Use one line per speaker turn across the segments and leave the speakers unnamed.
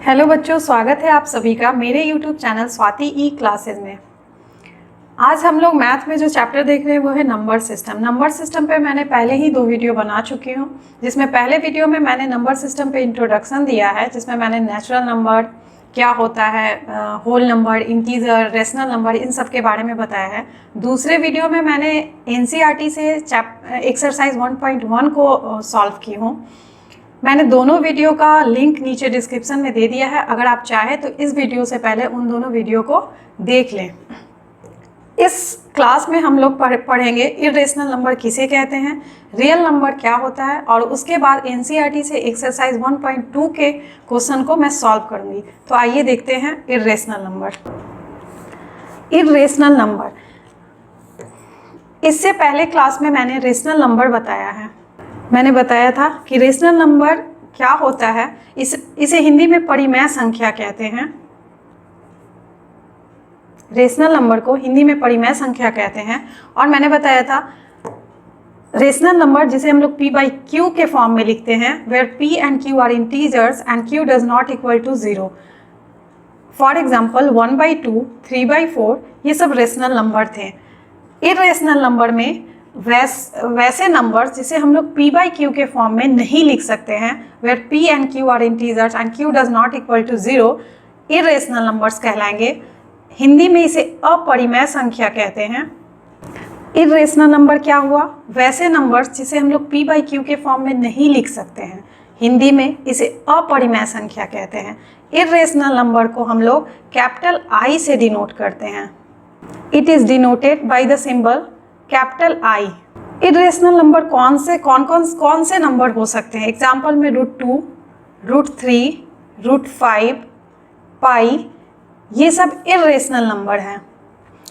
Hello बच्चों, स्वागत है आप सभी का मेरे YouTube चैनल स्वाति ई क्लासेज में। आज हम लोग मैथ में जो चैप्टर देख रहे हैं वो है नंबर सिस्टम। नंबर सिस्टम पे मैंने पहले ही 2 वीडियो बना चुकी हूँ, जिसमें पहले वीडियो में मैंने नंबर सिस्टम पे इंट्रोडक्शन दिया है, जिसमें मैंने नेचुरल नंबर क्या होता है, whole number, integer, rational number, इन सब के बारे में बताया है। दूसरे वीडियो में मैंने NCERT से एक्सरसाइज 1.1 को सॉल्व की हूँ। मैंने दोनों वीडियो का लिंक नीचे डिस्क्रिप्शन में दे दिया है, अगर आप चाहें तो इस वीडियो से पहले उन दोनों वीडियो को देख लें। इस क्लास में हम लोग पढ़ेंगे इरेशनल नंबर किसे कहते हैं, रियल नंबर क्या होता है, और उसके बाद NCERT से एक्सरसाइज 1.2 के क्वेश्चन को मैं सॉल्व करूंगी। तो आइए देखते हैं इरेशनल नंबर। इरेशनल नंबर, इससे पहले क्लास में मैंने रेशनल नंबर बताया है। मैंने बताया था कि रेशनल नंबर क्या होता है, इसे हिंदी में परिमेय संख्या कहते हैं। रेशनल नंबर को हिंदी में परिमेय संख्या कहते हैं। और मैंने बताया था रेशनल नंबर जिसे हम लोग P/Q के फॉर्म में लिखते हैं, where P and Q are integers and Q does not equal to 0। For example 1/2, 3/4, ये सब रेशनल नंबर थे। इरेशनल नंबर में वैसे नंबर जिसे हम लोग P/Q के फॉर्म में नहीं लिख सकते हैं, where P and Q are integers and Q does not equal to 0, irrational numbers कहलाएंगे। हिंदी में इसे अपरिमेय संख्या कहते हैं। इरेशनल नंबर क्या हुआ, वैसे नंबर्स जिसे हम लोग P/Q के फॉर्म में नहीं लिख सकते हैं, हिंदी में इसे अपरिमेय संख्या कहते हैं। इरेशनल नंबर को हम लोग कैपिटल I से डिनोट करते हैं। It is denoted by the symbol capital I। Irrational number कौन से नंबर हो सकते हैं? एग्जाम्पल में √2, √3, √5, पाई, ये सब इरेशनल नंबर हैं।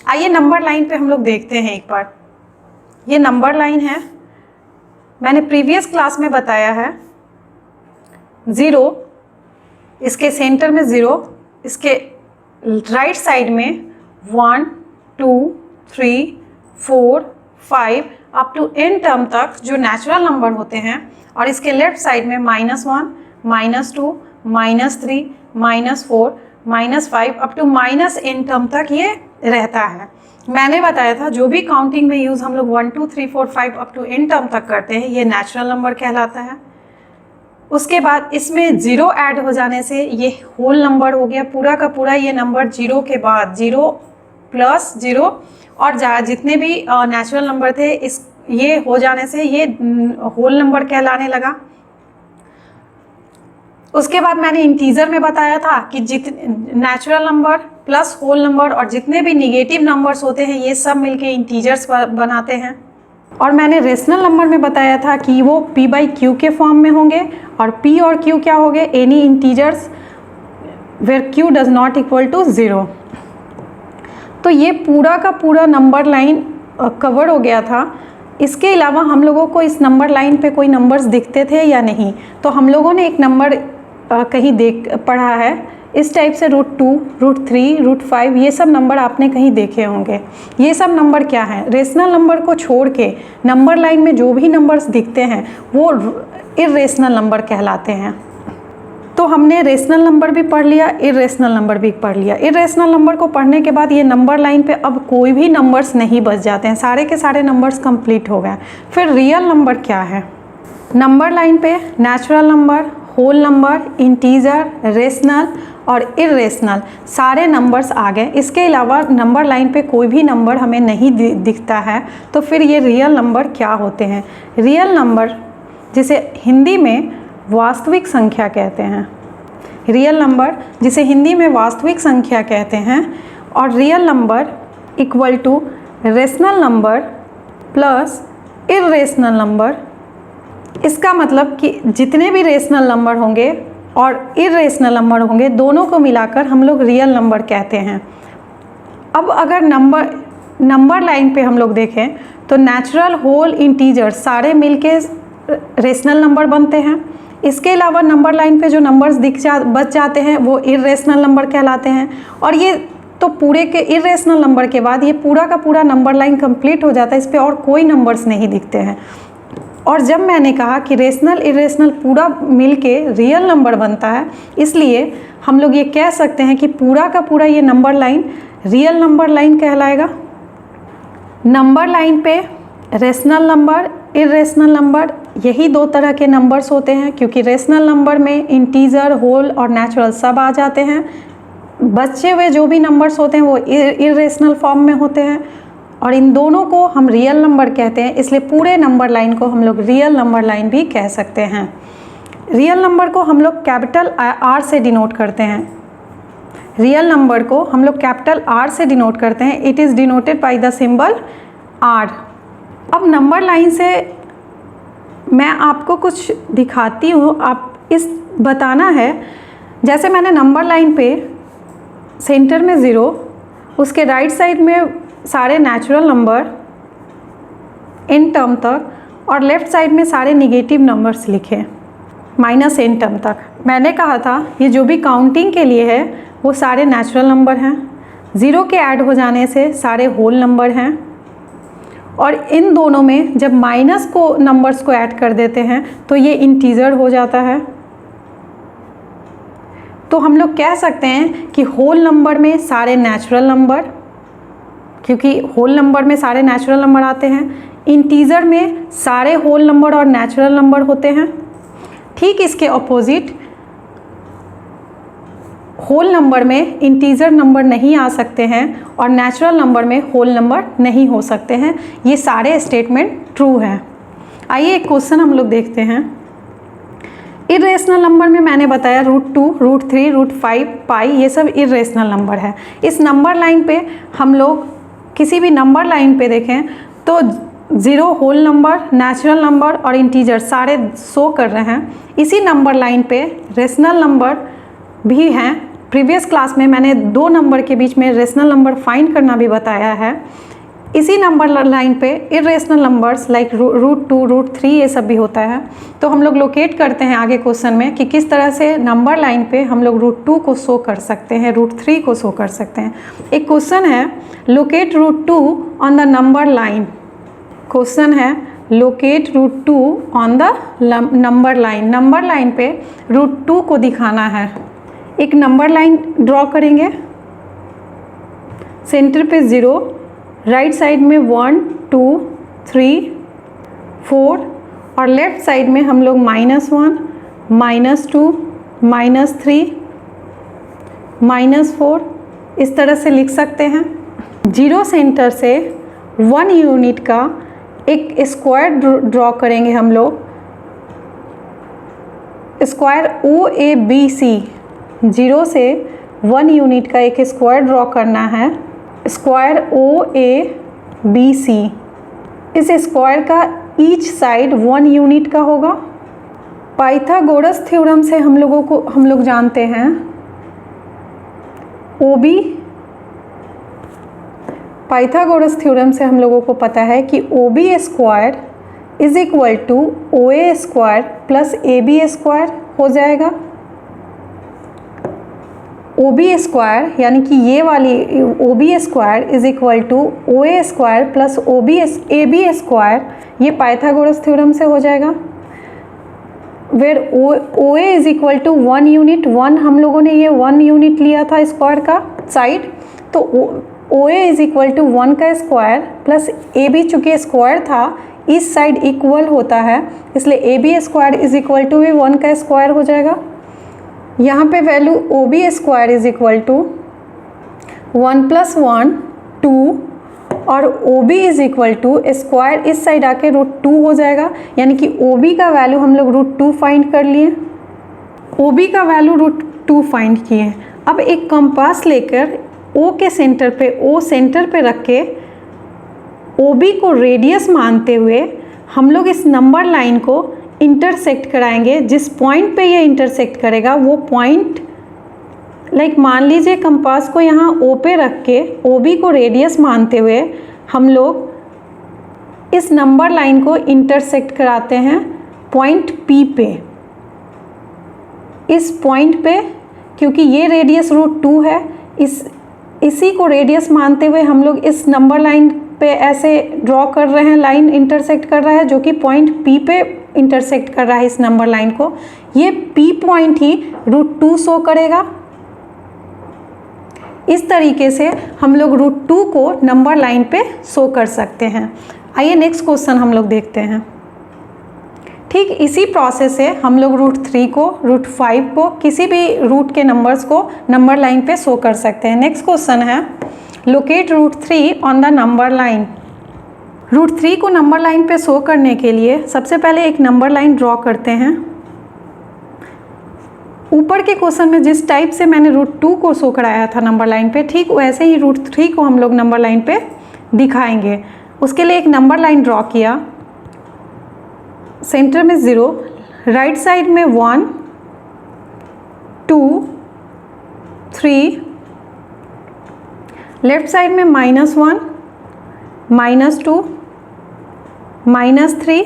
आइए नंबर लाइन पे हम लोग देखते हैं एक बार। ये नंबर लाइन है, मैंने प्रीवियस क्लास में बताया है। 0, इसके सेंटर में 0, इसके राइट साइड में 1, 2, 3, 4, 5 अप टू n टर्म तक जो नेचुरल नंबर होते हैं, और इसके लेफ्ट साइड में -1, -2, -3, -4, -5 अप टू -n टर्म तक ये रहता है। मैंने बताया था जो भी काउंटिंग में यूज़ हम लोग 1, 2, 3, 4, 5 अप टू n टर्म तक करते हैं, ये नेचुरल नंबर कहलाता है। उसके बाद इसमें 0 ऐड हो जाने से ये होल नंबर हो गया। पूरा का पूरा ये नंबर 0 के बाद 0 + 0 और जितने भी नेचुरल नंबर थे ये हो जाने से ये होल नंबर कहलाने लगा। उसके बाद मैंने इंटीजर में बताया था कि natural number plus whole number और जितने भी निगेटिव नंबर्स होते हैं ये सब मिलके इंटीजर्स बनाते हैं। और मैंने रेशनल नंबर में बताया था कि वो P/Q के फॉर्म में होंगे, और P और Q क्या होंगे, any integers where Q does not equal to 0। तो ये पूरा का पूरा नंबर लाइन कवर हो गया था। इसके अलावा हम लोगों को इस नंबर लाइन पे कोई नंबर्स दिखते थे या नहीं, तो हम लोगों ने एक नंबर कहीं पढ़ा है इस टाइप से, √2, √3, √5, ये सब नंबर आपने कहीं देखे होंगे। ये सब नंबर क्या है, रेशनल नंबर को छोड़ के नंबर लाइन में जो भी नंबर्स दिखते हैं वो इरेशनल नंबर कहलाते हैं। तो हमने रेशनल नंबर भी पढ़ लिया, इरेशनल नंबर भी पढ़ लिया। इरेशनल नंबर को पढ़ने के बाद ये नंबर लाइन पे अब कोई भी नंबर्स नहीं बच जाते हैं, सारे के सारे नंबर्स कंप्लीट हो गए। फिर रियल नंबर क्या है? नंबर लाइन पे natural number, whole number, integer, rational और इरेशनल सारे नंबर्स आ गए। इसके अलावा नंबर लाइन पे कोई भी नंबर हमें नहीं दिखता है। तो फिर ये रियल नंबर क्या होते हैं? रियल नंबर जिसे हिंदी में वास्तविक संख्या कहते हैं। रियल नंबर जिसे हिंदी में वास्तविक संख्या कहते हैं। और real number equal to rational number plus irrational number. इसका मतलब कि जितने भी रेशनल नंबर होंगे और इरेशनल नंबर होंगे, दोनों को मिलाकर हम लोग रियल नंबर कहते हैं। अब अगर नंबर लाइन पे हम लोग देखें तो नेचुरल, होल, इंटीजर सारे मिलके रेशनल नंबर बनते हैं। इसके अलावा नंबर लाइन पे जो नंबर्स बच जाते हैं वो इरेशनल नंबर कहलाते हैं। और ये तो पूरे के इरेशनल नंबर के बाद ये पूरा का पूरा नंबर लाइन कंप्लीट हो जाता है, इस पर और कोई नंबर्स नहीं दिखते हैं। और जब मैंने कहा कि रेशनल इरेशनल पूरा मिलके रियल नंबर बनता है, इसलिए हम लोग ये कह सकते हैं कि पूरा का पूरा ये number line real number line कहलाएगा। नंबर लाइन पे रेशनल नंबर, इरेशनल नंबर, यही दो तरह के नंबर्स होते हैं, क्योंकि रेशनल नंबर में इंटीजर, होल और नेचुरल सब आ जाते हैं। बचे हुए जो भी नंबर्स होते हैं वो इरेशनल फॉर्म में होते हैं, और इन दोनों को हम रियल नंबर कहते हैं, इसलिए पूरे नंबर लाइन को हम लोग रियल नंबर लाइन भी कह सकते हैं। रियल नंबर को हम लोग कैपिटल आर से डिनोट करते हैं। रियल नंबर को हम लोग कैपिटल आर से डिनोट करते हैं। It is denoted by the symbol R. अब नंबर लाइन से मैं आपको कुछ दिखाती हूँ, आप इस बताना है, जैसे मैंने नंबर लाइन पे सेंटर में 0, उसके राइट साइड में सारे नेचुरल नंबर n टर्म तक, और लेफ़्ट साइड में सारे निगेटिव नंबर्स लिखे -n टर्म तक। मैंने कहा था ये जो भी काउंटिंग के लिए है वो सारे नेचुरल नंबर हैं, 0 के ऐड हो जाने से सारे होल नंबर हैं, और इन दोनों में जब माइनस को नंबर्स को ऐड कर देते हैं तो ये इंटीजर हो जाता है। तो हम लोग कह सकते हैं कि होल नंबर में सारे नेचुरल नंबर, क्योंकि होल नंबर में सारे नेचुरल नंबर आते हैं, इंटीजर में सारे होल नंबर और नेचुरल नंबर होते हैं। ठीक इसके ऑपोजिट होल नंबर में इंटीजर नंबर नहीं आ सकते हैं और नेचुरल नंबर में होल नंबर नहीं हो सकते हैं। ये सारे स्टेटमेंट ट्रू हैं। आइए एक क्वेश्चन हम लोग देखते हैं। इरेशनल नंबर में मैंने बताया √2, √3, √5, पाई, ये सब इरेशनल नंबर है। इस नंबर लाइन पे हम लोग किसी भी नंबर लाइन पे देखें तो 0 होल नंबर, नेचुरल नंबर और इंटीजर सारे शो कर रहे हैं। इसी नंबर लाइन पे रेशनल नंबर भी हैं। प्रीवियस क्लास में मैंने 2 नंबर के बीच में रेशनल नंबर फाइंड करना भी बताया है। इसी नंबर लाइन पे इरेशनल नंबर्स लाइक √2, √3 ये सब भी होता है। तो हम लोग लोकेट करते हैं आगे क्वेश्चन में कि किस तरह से नंबर लाइन पे हम लोग √2 को शो कर सकते हैं, √3 को शो कर सकते हैं। एक क्वेश्चन है locate √2 on the number line. Question है locate √2 on the number line. Number line पे √2 को दिखाना है। एक नंबर लाइन ड्रॉ करेंगे, सेंटर पे 0, राइट साइड में 1, 2, 3, 4 और लेफ्ट साइड में हम लोग -1, -2, -3, -4 इस तरह से लिख सकते हैं। 0 सेंटर से 1 यूनिट का एक स्क्वायर ड्रॉ करेंगे हम लोग। स्क्वायर OABC, 0 से 1 यूनिट का एक स्क्वायर ड्रॉ करना है, स्क्वायर OABC। इस स्क्वायर का ईच साइड 1 यूनिट का होगा। पाइथागोरस थ्योरम से हम लोग जानते हैं OB, पाइथागोरस थ्योरम से हम लोगों को पता है कि OB square is equal to OA square plus AB square हो जाएगा। OB स्क्वायर यानी कि ये वाली OB square is equal to OA square plus AB square, ये पाइथागोरस थ्योरम से हो जाएगा। Where OA is equal to 1 unit, 1 हम लोगों ने ये 1 यूनिट लिया था स्क्वायर का साइड, तो OA इज इक्वल टू 1 का स्क्वायर प्लस AB चूँकि स्क्वायर था इस साइड इक्वल होता है, इसलिए AB square is equal to भी 1 का स्क्वायर हो जाएगा। यहाँ पे value OB square is equal to 1 + 1 2 और OB is equal to square इस साइड आके √2 हो जाएगा, यानी कि OB का वैल्यू हम लोग √2 फाइंड कर लिए। OB का वैल्यू √2 फाइंड किए। अब एक कंपास लेकर O के सेंटर पे रख के OB को रेडियस मानते हुए हम लोग इस नंबर लाइन को इंटरसेक्ट कराएंगे। जिस पॉइंट पे ये इंटरसेक्ट करेगा वो पॉइंट, लाइक मान लीजिए कंपास को यहाँ O पे रख के OB को रेडियस मानते हुए हम लोग इस नंबर लाइन को इंटरसेक्ट कराते हैं पॉइंट P पे। इस पॉइंट पे क्योंकि ये रेडियस √2 है, इसी को रेडियस मानते हुए हम लोग इस नंबर लाइन पे ऐसे ड्रॉ कर रहे हैं, लाइन इंटरसेक्ट कर रहा है जो कि पॉइंट P पे इंटरसेक्ट कर रहा है इस नंबर लाइन को। ये P पॉइंट ही √2 शो करेगा। इस तरीके से हम लोग √2 को नंबर लाइन पे शो कर सकते हैं। आइए नेक्स्ट क्वेश्चन हम लोग देखते हैं। ठीक इसी प्रोसेस से हम लोग √3 को, √5 को, किसी भी रूट के नंबर्स को नंबर लाइन पे शो कर सकते हैं। नेक्स्ट क्वेश्चन है locate √3 on the number line. √3 को नंबर लाइन पे शो करने के लिए सबसे पहले एक नंबर लाइन ड्रॉ करते हैं। ऊपर के क्वेश्चन में जिस टाइप से मैंने √2 को शो कराया था नंबर लाइन पे, ठीक वैसे ही √3 को हम लोग नंबर लाइन पे दिखाएंगे। उसके लिए एक नंबर लाइन ड्रॉ किया, सेंटर में 0, राइट साइड में 1, 2, 3, लेफ्ट साइड में -1, -2, -3।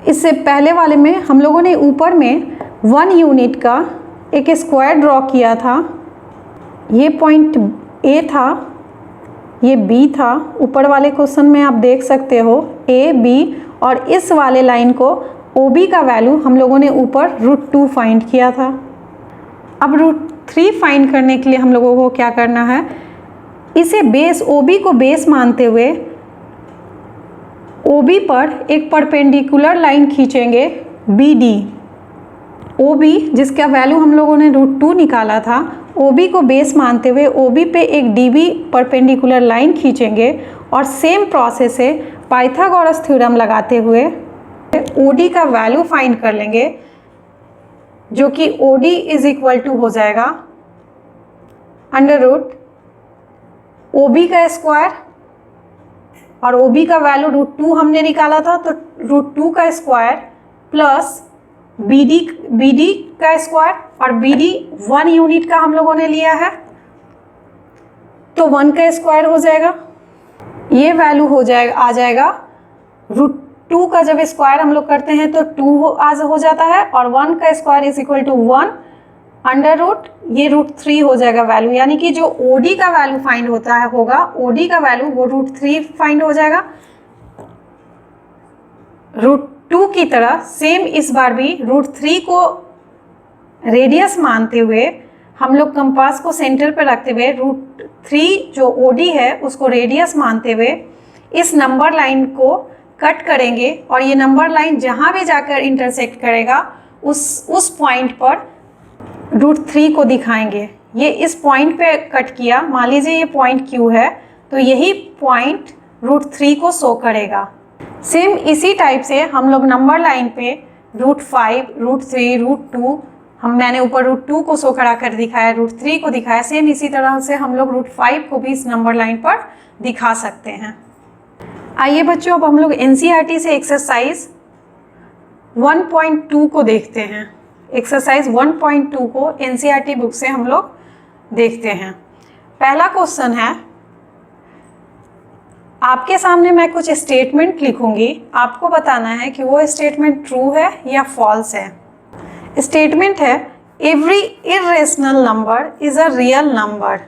इससे पहले वाले में हम लोगों ने ऊपर में 1 यूनिट का एक स्क्वायर ड्रॉ किया था। ये पॉइंट A था, ये B था। ऊपर वाले क्वेश्चन में आप देख सकते हो A, B, और इस वाले लाइन को OB का वैल्यू हम लोगों ने ऊपर √2 फाइंड किया था। अब √3 फाइंड करने के लिए हम लोगों को क्या करना है, इसे बेस, OB को बेस मानते हुए OB पर एक परपेंडिकुलर लाइन खींचेंगे BD। OB जिसका वैल्यू हम लोगों ने √2 निकाला था, OB को बेस मानते हुए OB पे एक DB परपेंडिकुलर लाइन खींचेंगे और सेम प्रोसेस से पाइथागोरस थ्योरम लगाते हुए OD का वैल्यू फाइंड कर लेंगे, जो कि OD इज इक्वल टू हो जाएगा √OB का स्क्वायर, और OB का वैल्यू √2 हमने निकाला था, तो √2 का स्क्वायर प्लस BD का स्क्वायर, और BD 1 यूनिट का हम लोगों ने लिया है तो 1 का स्क्वायर हो जाएगा। ये वैल्यू हो जाएगा, आ जाएगा √2 का जब स्क्वायर हम लोग करते हैं तो 2 आज हो जाता है, और 1 का square is equal to 1 under ये √3 हो जाएगा वैल्यू। यानी कि जो OD का वैल्यू फाइंड होता है होगा, OD का वैल्यू वो √3 फाइंड हो जाएगा। √2 की तरह सेम इस बार भी √3 को रेडियस मानते हुए हम लोग कंपास को सेंटर पर रखते हुए √3 जो OD है उसको रेडियस मानते हुए इस नंबर लाइन को कट करेंगे, और ये नंबर लाइन जहाँ भी जाकर इंटरसेक्ट करेगा उस पॉइंट पर √3 को दिखाएंगे। ये इस पॉइंट पे कट किया, मान लीजिए ये पॉइंट Q है, तो यही पॉइंट √3 को शो करेगा। सेम इसी टाइप से हम लोग नंबर लाइन पे √5, √3, √2, मैंने ऊपर √2 को शो करा कर दिखाया, √3 को दिखाया, सेम इसी तरह से हम लोग √5 को भी इस नंबर लाइन पर दिखा सकते हैं। आइए बच्चों, अब हम लोग NCERT से एक्सरसाइज 1.2 को देखते हैं। एक्सरसाइज 1.2 को NCERT बुक से हम लोग देखते हैं। पहला क्वेश्चन है, आपके सामने मैं कुछ स्टेटमेंट लिखूंगी, आपको बताना है कि वो स्टेटमेंट ट्रू है या फॉल्स है। स्टेटमेंट है every irrational number is a real number.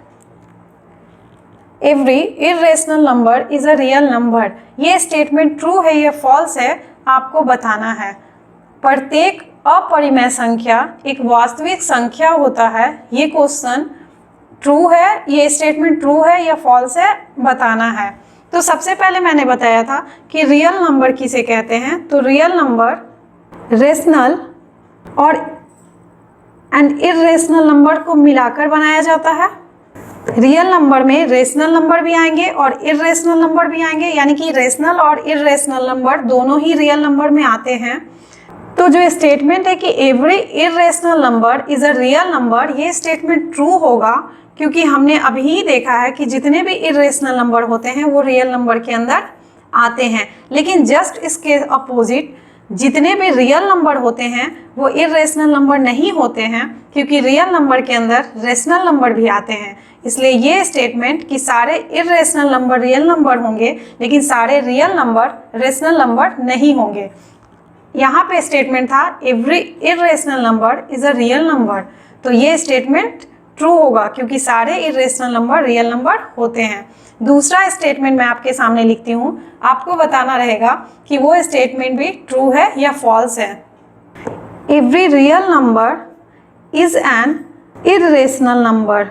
Every irrational number is a real number. ये स्टेटमेंट ट्रू है या फॉल्स है, आपको बताना है। प्रत्येक अपरिमेय संख्या एक वास्तविक संख्या होता है। ये क्वेश्चन ट्रू है, ये स्टेटमेंट ट्रू है या फॉल्स है, बताना है। तो सबसे पहले मैंने बताया था कि रियल नंबर किसे कहते हैं, तो रियल नंबर रेशनल और एंड इर्रेशनल नंबर को मिलाकर बनाया जाता है। रियल नंबर में रेशनल नंबर भी आएंगे और इर्रेशनल नंबर भी आएंगे, यानी कि रेशनल और इर्रेशनल नंबर दोनों ही रियल नंबर में आते हैं। तो जो स्टेटमेंट है कि every irrational number is a real number, ये स्टेटमेंट ट्रू होगा, क्योंकि हमने अभी ही देखा है कि जितने भी इर्रेशनल नंबर होते हैं वो रियल नंबर के अंदर आते हैं। लेकिन जस्ट इसके अपोजिट जितने भी रियल नंबर होते हैं वो इर्रेशनल नंबर नहीं होते हैं, क्योंकि रियल नंबर के अंदर रेशनल नंबर भी आते हैं। इसलिए ये स्टेटमेंट कि सारे इर्रेशनल नंबर रियल नंबर होंगे लेकिन सारे रियल नंबर रेशनल नंबर नहीं होंगे। यहाँ पे स्टेटमेंट था every irrational number is a real number, तो ये स्टेटमेंट ट्रू होगा क्योंकि सारे इरेशनल नंबर रियल नंबर होते हैं। दूसरा स्टेटमेंट मैं आपके सामने लिखती हूँ, आपको बताना रहेगा कि वो स्टेटमेंट भी ट्रू है या फॉल्स है। Every real number is an irrational number.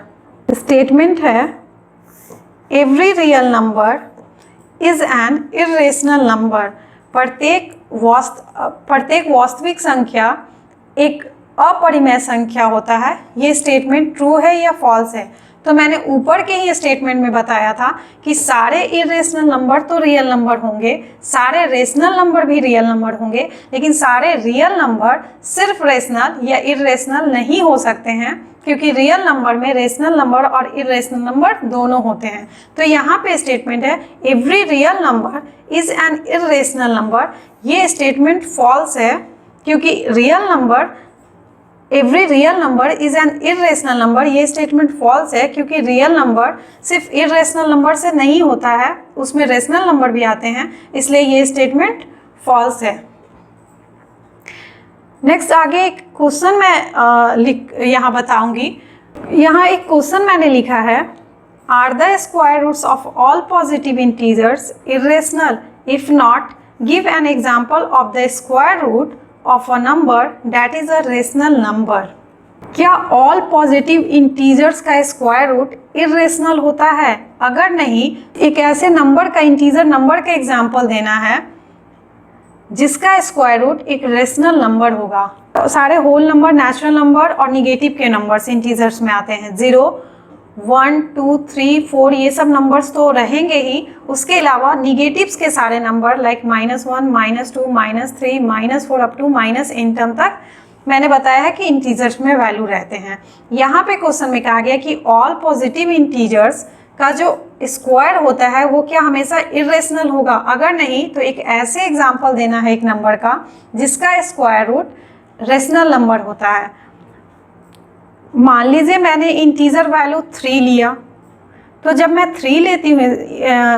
Statement है every real number is an irrational number. प्रत्येक वास्तविक संख्या एक अपरिमेय संख्या होता है। ये स्टेटमेंट ट्रू है या फॉल्स है? तो मैंने ऊपर के ही स्टेटमेंट में बताया था कि सारे इरेशनल नंबर तो रियल नंबर होंगे, सारे रेशनल नंबर भी रियल नंबर होंगे, लेकिन सारे रियल नंबर सिर्फ रेशनल या इरेशनल नहीं हो सकते हैं, क्योंकि रियल नंबर में रेशनल नंबर और इरेशनल नंबर दोनों होते हैं। तो यहाँ पे स्टेटमेंट है every real number is an irrational number. ये स्टेटमेंट फॉल्स है क्योंकि every real number is an irrational number. ये स्टेटमेंट फॉल्स है क्योंकि रियल नंबर सिर्फ इरेशनल नंबर से नहीं होता है, उसमें रेशनल नंबर भी आते हैं, इसलिए ये स्टेटमेंट फॉल्स है। नेक्स्ट आगे एक क्वेश्चन मैं यहाँ बताऊंगी। यहाँ एक क्वेश्चन मैंने लिखा है, are the square roots of all positive integers irrational? If not, give an example of the square root of a number that is a rational number। क्या all positive integers का स्क्वायर रूट irrational होता है? अगर नहीं, एक ऐसे number का integer number का एग्जाम्पल देना है जिसका स्क्वायर रूट एक रेशनल नंबर होगा। तो सारे होल नंबर, नेचुरल नंबर और निगेटिव के नंबर्स इंटीजर्स में आते हैं। 0, 1, 2, 3, 4 ये सब नंबर्स तो रहेंगे ही, उसके अलावा निगेटिव्स के सारे number like -1, -2, -3, -4 up to -n तक मैंने बताया है कि इंटीजर्स में वैल्यू रहते हैं। यहाँ पे क्वेश्चन में कहा गया कि ऑल पॉजिटिव इंटीजर्स का जो स्क्वायर होता है वो क्या हमेशा इरेशनल होगा? अगर नहीं तो एक ऐसे एग्जाम्पल देना है एक नंबर का जिसका स्क्वायर रूट रेशनल नंबर होता है। मान लीजिए मैंने इंटीजर वैल्यू 3 लिया, तो जब मैं 3 लेती हूँ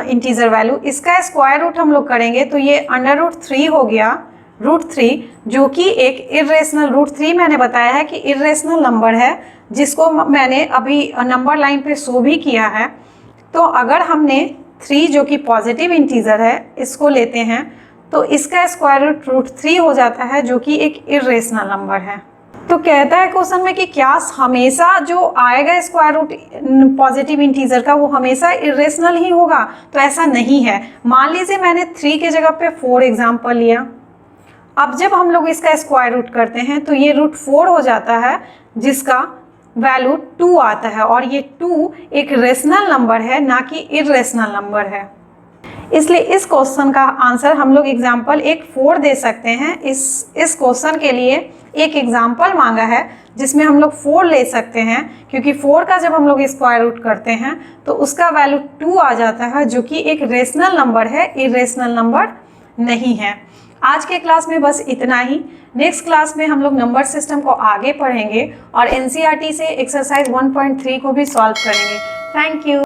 इंटीजर वैल्यू, इसका स्क्वायर रूट हम लोग करेंगे तो ये √3 हो गया, √3, जो कि एक इरेशनल, √3 मैंने बताया है कि इरेशनल नंबर है, जिसको मैंने अभी नंबर लाइन पे शो भी किया है। तो अगर हमने 3 जो कि पॉजिटिव इंटीजर है इसको लेते हैं तो इसका स्क्वायर रूट √3 हो जाता है, जो कि एक इरेशनल नंबर है। तो कहता है क्वेश्चन में कि क्या हमेशा जो आएगा स्क्वायर रूट पॉजिटिव इंटीजर का वो हमेशा इरेशनल ही होगा? तो ऐसा नहीं है। मान लीजिए मैंने 3 के जगह पे 4 एग्जाम्पल लिया। अब जब हम लोग इसका स्क्वायर रूट करते हैं तो ये √4 हो जाता है, जिसका वैल्यू 2 आता है, और ये 2 एक रेशनल नंबर है, ना कि इरेशनल नंबर है। इसलिए इस क्वेश्चन का आंसर हम लोग एग्जाम्पल एक 4 दे सकते हैं। इस क्वेश्चन के लिए एक एग्जाम्पल मांगा है जिसमें हम लोग 4 ले सकते हैं, क्योंकि 4 का जब हम लोग स्क्वायर रूट करते हैं तो उसका वैल्यू 2 आ जाता है, जो कि एक रेशनल नंबर है, इरेशनल नंबर नहीं है। आज के क्लास में बस इतना ही। नेक्स्ट क्लास में हम लोग नंबर सिस्टम को आगे पढ़ेंगे और NCERT से एक्सरसाइज 1.3 को भी सॉल्व करेंगे। Thank you.